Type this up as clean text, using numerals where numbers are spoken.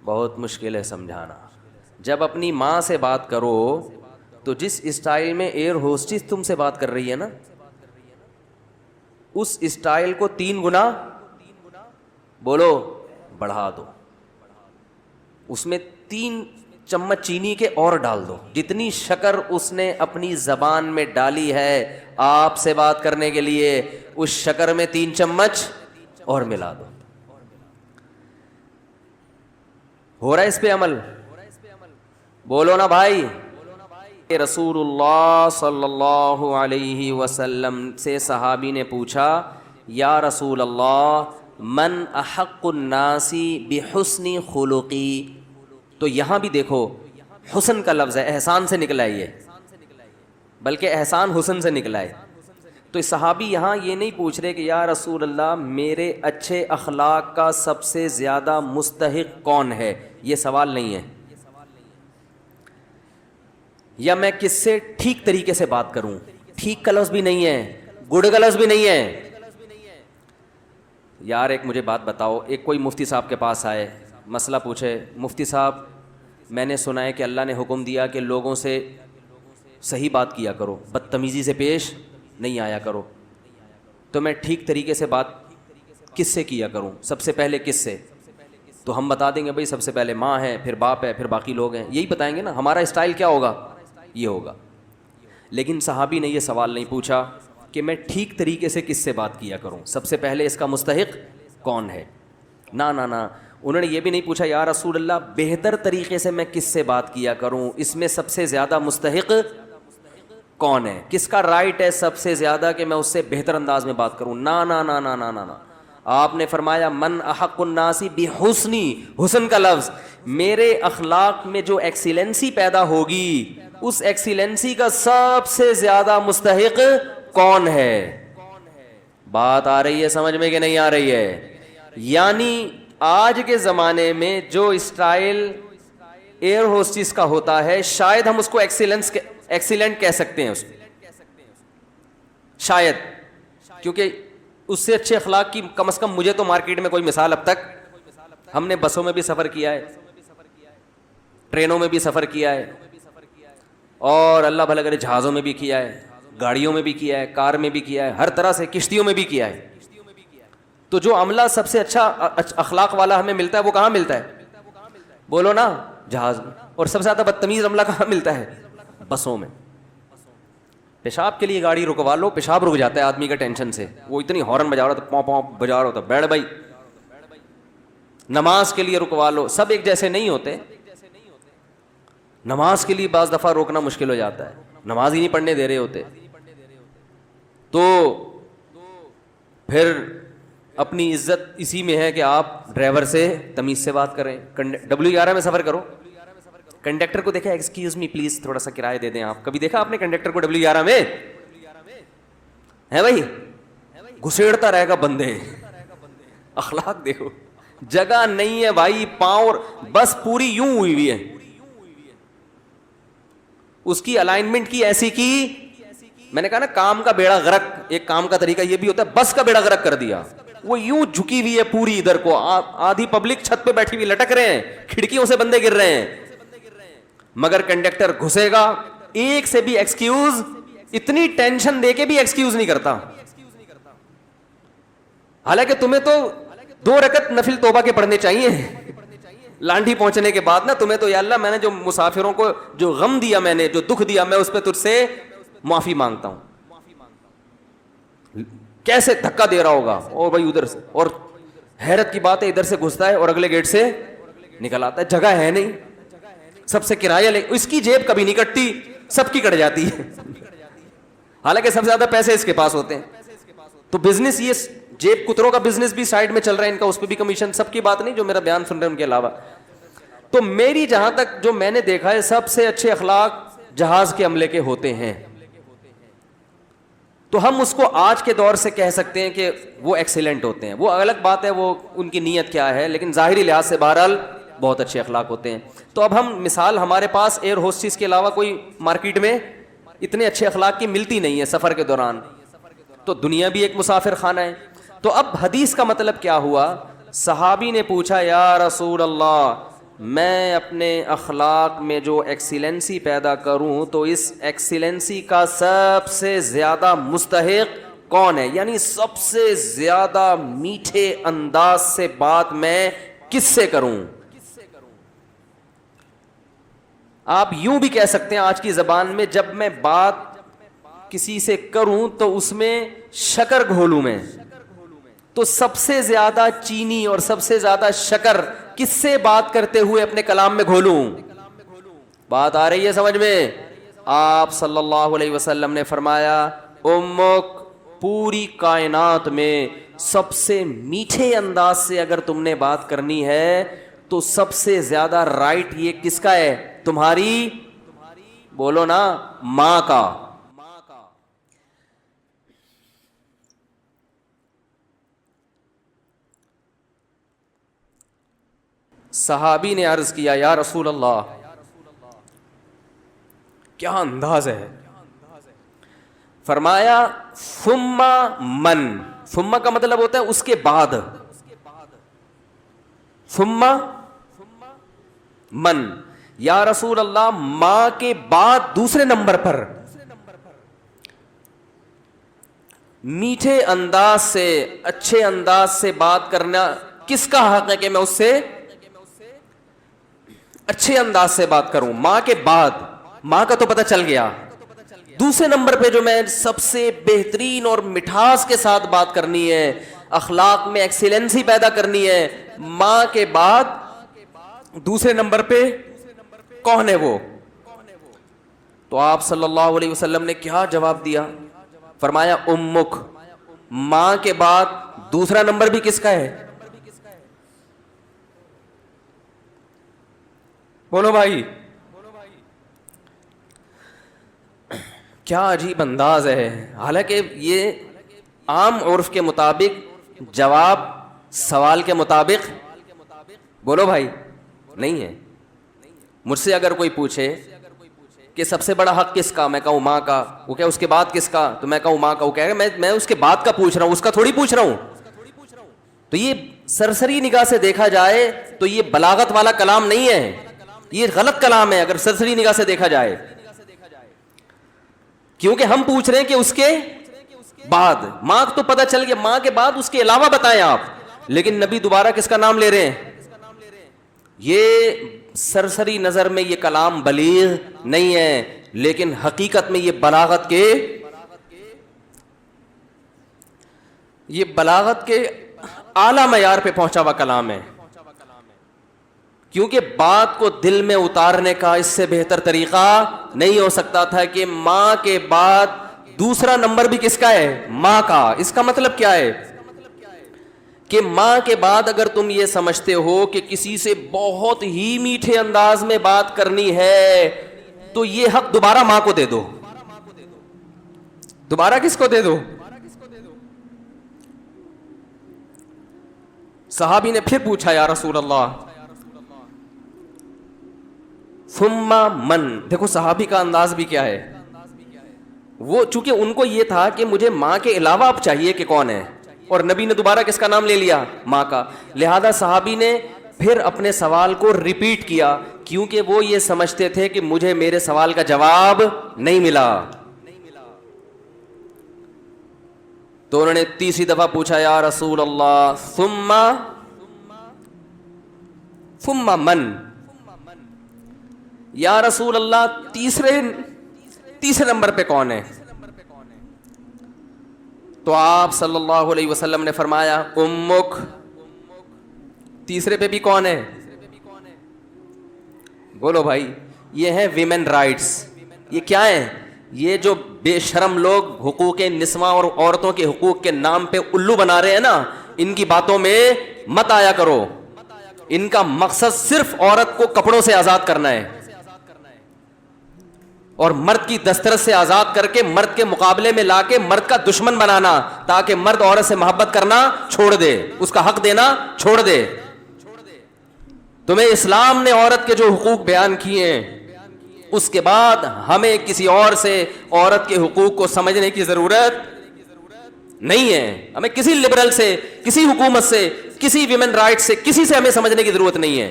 بہت مشکل ہے سمجھانا. جب اپنی ماں سے بات کرو تو جس اسٹائل میں ایئر ہوسٹس تم سے بات کر رہی ہے نا، اس اسٹائل کو 3 گنا بولو بڑھا دو، اس میں 3 چمچ چینی کے اور ڈال دو. جتنی شکر اس نے اپنی زبان میں ڈالی ہے آپ سے بات کرنے کے لیے، اس شکر میں 3 چمچ اور ملا دو. ہو رہا ہے اس پہ عمل؟ بولو نا بھائی. رسول اللہ صلی اللہ علیہ وسلم سے صحابی نے پوچھا یا رسول اللہ من احق الناس بحسن خلقی. تو یہاں بھی دیکھو حسن کا لفظ ہے، احسان سے نکلا ہے یہ، بلکہ احسان حسن سے نکلا ہے. تو صحابی یہاں یہ نہیں پوچھ رہے کہ یا رسول اللہ میرے اچھے اخلاق کا سب سے زیادہ مستحق کون ہے، یہ سوال نہیں ہے. یا میں کس سے ٹھیک طریقے سے بات کروں، ٹھیک کا لفظ بھی نہیں ہے، گڈ کا لفظ بھی نہیں ہے. یار ایک مجھے بات بتاؤ، ایک کوئی مفتی صاحب کے پاس آئے، مسئلہ پوچھے، مفتی صاحب میں نے سنا ہے کہ اللہ نے حکم دیا کہ لوگوں سے صحیح بات کیا کرو، بدتمیزی سے پیش نہیں آیا کرو، تو میں ٹھیک طریقے سے بات کس سے کیا کروں، سب سے پہلے کس سے؟ تو ہم بتا دیں گے بھائی سب سے پہلے ماں ہے، پھر باپ ہے، پھر باقی لوگ ہیں، یہی بتائیں گے نا. ہمارا اسٹائل کیا ہوگا؟ یہ ہوگا. لیکن صحابی نے یہ سوال نہیں پوچھا کہ میں ٹھیک طریقے سے کس سے بات کیا کروں، سب سے پہلے اس کا مستحق کون ہے. نہ نہ نہ، انہوں نے یہ بھی نہیں پوچھا یا رسول اللہ بہتر طریقے سے میں کس سے بات کیا کروں، اس میں سب سے زیادہ مستحق کون ہے، کس کا رائٹ ہے سب سے زیادہ کہ میں اس سے بہتر انداز میں بات کروں. نہ نہ نہ نہ نہ نہ، آپ نے فرمایا من احق الناس بحسنی، حسن کا لفظ، میرے اخلاق میں جو ایکسیلنسی پیدا ہوگی اس ایکسیلنسی کا سب سے زیادہ مستحق کون ہے. بات آ رہی ہے سمجھ میں کہ نہیں آ رہی ہے؟ یعنی آج کے زمانے میں جو اسٹائل ایئر ہوسٹس کا ہوتا ہے شاید ہم اس کو ایکسیلنٹ کہہ سکتے ہیں، اس کو شاید، کیونکہ اس سے اچھے اخلاق کی کم از کم مجھے تو مارکیٹ میں کوئی مثال اب تک، ہم نے بسوں میں بھی سفر کیا ہے، ٹرینوں میں بھی سفر کیا ہے، اور اللہ بھلا کرے جہازوں میں بھی کیا ہے، گاڑیوں میں بھی کیا ہے، کار میں بھی کیا ہے، ہر طرح سے کشتیوں میں بھی کیا ہے. تو جو عملہ سب سے اچھا اخلاق والا ہمیں ملتا ہے وہ کہاں ملتا ہے؟ بولو نا، جہاز میں. اور سب سے زیادہ بدتمیز عملہ کہاں ملتا ہے؟ بسوں میں. پیشاب کے لیے گاڑی رکوا لو، پیشاب رک جاتا ہے آدمی کا ٹینشن سے، وہ اتنی ہارن بجا رہا تھا، پاؤں پاؤں بجا رہا ہوتا، بیٹھ بھائی. نماز کے لیے رکوا لو، سب ایک جیسے نہیں ہوتے. نماز کے لیے بعض دفعہ روکنا مشکل ہو جاتا ہے، نماز ہی نہیں پڑھنے دے رہے ہوتے. تو پھر اپنی عزت اسی میں ہے کہ آپ ڈرائیور سے تمیز سے بات کریں. W11 میں سفر کرو، کنڈکٹر کو دیکھا ایکسکیوز می پلیز تھوڑا سا کرایہ دے دیں آپ، کبھی دیکھا آپ نے کنڈکٹر کو W11 میں؟ ہے بھائی، گھسیڑتا رہے گا بندے. اخلاق دیکھو، جگہ نہیں ہے بھائی، پاؤں بس پوری یوں ہوئی ہوئی ہے، اس کی الائنمنٹ کی ایسی کی، میں نے کہا نا کام کا بیڑا غرق. ایک کام کا طریقہ یہ بھی ہوتا ہے، بس کا بیڑا غرق کر دیا، وہ یوں جھکی ہوئی ہے پوری ادھر کو، آدھی پبلک چھت پہ بیٹھی ہوئی لٹک رہے ہیں، کھڑکیوں سے بندے گر رہے ہیں، مگر کنڈکٹر گھسے گا ایک سے بھی ایکسکیوز، اتنی ٹینشن دے کے بھی ایکسکیوز نہیں کرتا. حالانکہ تمہیں تو 2 رکعت نفل توبہ کے پڑھنے چاہیے لانڈھی پہنچنے کے بعد نا. تمہیں تو یا اللہ میں نے جو مسافروں کو جو غم دیا، میں نے جو دکھ دیا، میں اس پہ تجھ سے معافی مانگتا ہوں. کیسے دھکا دے رہا ہوگا، اور بھائی ادھر سے، اور حیرت کی بات ہے ادھر سے گھستا ہے اور اگلے گیٹ سے نکل آتا ہے، جگہ ہے نہیں، سب سے کرایہ لے، اس کی جیب کبھی نہیں کٹتی، سب کی کٹ جاتی ہے، حالانکہ سب سے زیادہ پیسے اس کے پاس ہوتے ہیں. تو بزنس، یہ جیب کتروں کا بزنس بھی سائڈ میں چل رہا ہے ان کا، اس پہ بھی کمیشن. سب کی بات نہیں جو میرا بیان سن رہے ہیں ان کے علاوہ. تو میری جہاں تک جو میں نے دیکھا ہے سب سے اچھے اخلاق جہاز کے عملے کے ہوتے ہیں. تو ہم اس کو آج کے دور سے کہہ سکتے ہیں کہ وہ ایکسیلنٹ ہوتے ہیں. وہ الگ بات ہے وہ ان کی نیت کیا ہے، لیکن ظاہری لحاظ سے بہرحال بہت اچھے اخلاق ہوتے ہیں. تو اب ہم مثال، ہمارے پاس ایئر ہوسٹس کے علاوہ کوئی مارکیٹ میں اتنے اچھے اخلاق کی ملتی نہیں ہے سفر کے دوران. تو دنیا بھی ایک مسافر خانہ ہے. تو اب حدیث کا مطلب کیا ہوا؟ صحابی نے پوچھا یا رسول اللہ میں اپنے اخلاق میں جو ایکسیلنسی پیدا کروں تو اس ایکسیلنسی کا سب سے زیادہ مستحق کون ہے، یعنی سب سے زیادہ میٹھے انداز سے بات میں کس سے کروں. آپ یوں بھی کہہ سکتے ہیں آج کی زبان میں، جب میں بات کسی سے کروں تو اس میں شکر گھولوں میں، تو سب سے زیادہ چینی اور سب سے زیادہ شکر کس سے بات کرتے ہوئے اپنے کلام میں گھولوں. بات آ رہی ہے سمجھ میں؟ آپ صلی اللہ علیہ وسلم نے فرمایا امک، پوری کائنات میں سب سے میٹھے انداز سے اگر تم نے بات کرنی ہے تو سب سے زیادہ رائٹ یہ کس کا ہے؟ تمہاری، بولو نا، ماں کا. صحابی نے عرض کیا یا رسول اللہ کیا انداز ہے؟ فرمایا ثم من، ثم کا مطلب ہوتا ہے اس کے بعد، ثم من، یا رسول اللہ ماں کے بعد دوسرے نمبر پر میٹھے انداز سے، اچھے انداز سے بات کرنا کس کا حق ہے کہ میں اس سے اچھے انداز سے بات کروں؟ ماں کے بعد. ماں کا تو پتہ چل گیا، دوسرے نمبر پہ جو میں سب سے بہترین اور مٹھاس کے ساتھ بات کرنی ہے، اخلاق میں ایکسیلنسی پیدا کرنی ہے، ماں کے بعد دوسرے نمبر پہ کون ہے وہ؟ تو آپ صلی اللہ علیہ وسلم نے کیا جواب دیا؟ فرمایا امک، ماں کے بعد دوسرا نمبر بھی کس کا ہے؟ بولو بھائی. کیا عجیب انداز ہے. حالانکہ یہ عام عرف کے مطابق جواب سوال کے مطابق، بولو بھائی، نہیں ہے. مجھ سے اگر کوئی پوچھے کہ سب سے بڑا حق کس کا، میں کہوں ماں کا. وہ کہ اس کے بعد کس کا، تو میں کہوں ماں کا. وہ کہے گا میں اس کے بعد کا پوچھ رہا ہوں، اس کا تھوڑی پوچھ رہا ہوں. تو یہ سرسری نگاہ سے دیکھا جائے تو یہ بلاغت والا کلام نہیں ہے، یہ غلط کلام ہے اگر سرسری نگاہ سے دیکھا جائے. کیونکہ ہم پوچھ رہے ہیں کہ اس کے بعد. ماں تو پتہ چل گیا، ماں کے بعد اس کے علاوہ بتائیں آپ. لیکن نبی دوبارہ کس کا نام لے رہے ہیں؟ یہ سرسری نظر میں یہ کلام بلیغ نہیں ہے، لیکن حقیقت میں یہ بلاغت کے اعلیٰ معیار پہ پہنچا ہوا کلام ہے. کیونکہ بات کو دل میں اتارنے کا اس سے بہتر طریقہ نہیں ہو سکتا تھا کہ ماں کے بعد دوسرا نمبر بھی کس کا ہے؟ ماں کا. اس کا مطلب کیا ہے کہ ماں کے بعد اگر تم یہ سمجھتے ہو کہ کسی سے بہت ہی میٹھے انداز میں بات کرنی ہے تو یہ حق دوبارہ ماں کو دے دو. دوبارہ کس کو دے دو؟ صحابی نے پھر پوچھا یا رسول اللہ ثم من. دیکھو صحابی کا انداز بھی کیا ہے. وہ چونکہ ان کو یہ تھا کہ مجھے ماں کے علاوہ اب چاہیے کہ کون ہے، اور نبی نے دوبارہ کس کا نام لے لیا؟ ماں کا. لہذا صحابی نے پھر اپنے سوال کو ریپیٹ کیا، کیونکہ وہ یہ سمجھتے تھے کہ مجھے میرے سوال کا جواب نہیں ملا. تو انہوں نے تیسری دفعہ پوچھا یا رسول اللہ ثم من. یا رسول اللہ تیسرے نمبر پہ کون ہے؟ تو آپ صلی اللہ علیہ وسلم نے فرمایا امک. تیسرے پہ بھی کون ہے؟ بولو بھائی. یہ ہیں ویمن رائٹس. یہ کیا ہے؟ یہ جو بے شرم لوگ حقوق نسواں اور عورتوں کے حقوق کے نام پہ الو بنا رہے ہیں نا، ان کی باتوں میں مت آیا کرو. ان کا مقصد صرف عورت کو کپڑوں سے آزاد کرنا ہے اور مرد کی دسترس سے آزاد کر کے مرد کے مقابلے میں لا کے مرد کا دشمن بنانا، تاکہ مرد عورت سے محبت کرنا چھوڑ دے، اس کا حق دینا چھوڑ دے. تمہیں اسلام نے عورت کے جو حقوق بیان کیے ہیں اس کے بعد ہمیں کسی اور سے عورت کے حقوق کو سمجھنے کی ضرورت نہیں ہے. ہمیں کسی لبرل سے، کسی حکومت سے، کسی ویمن رائٹ سے، کسی سے ہمیں سمجھنے کی ضرورت نہیں ہے.